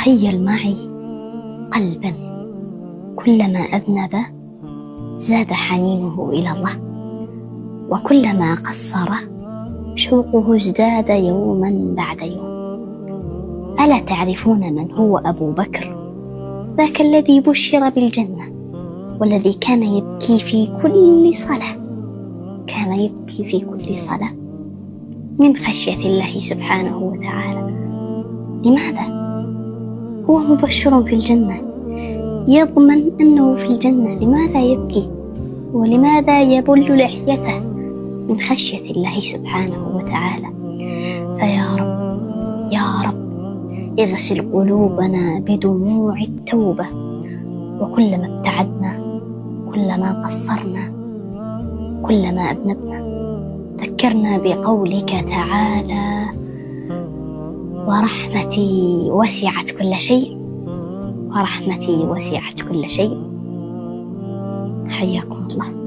تخيل معي قلبا كلما أذنب زاد حنينه إلى الله، وكلما قصر شوقه ازداد يوما بعد يوم. ألا تعرفون من هو أبو بكر؟ ذاك الذي بشر بالجنة، والذي كان يبكي في كل صلاة، كان يبكي في كل صلاة من خشية الله سبحانه وتعالى. لماذا؟ هو مبشر في الجنة، يضمن أنه في الجنة، لماذا يبكي؟ ولماذا يبل لحيته؟ من خشية الله سبحانه وتعالى. فيا رب يا رب اغسل قلوبنا بدموع التوبة، وكلما ابتعدنا، كلما قصرنا، كلما أذنبنا، ذكرنا بقولك تعالى: ورحمتي وسعت كل شيء، ورحمتي وسعت كل شيء. حياكم الله.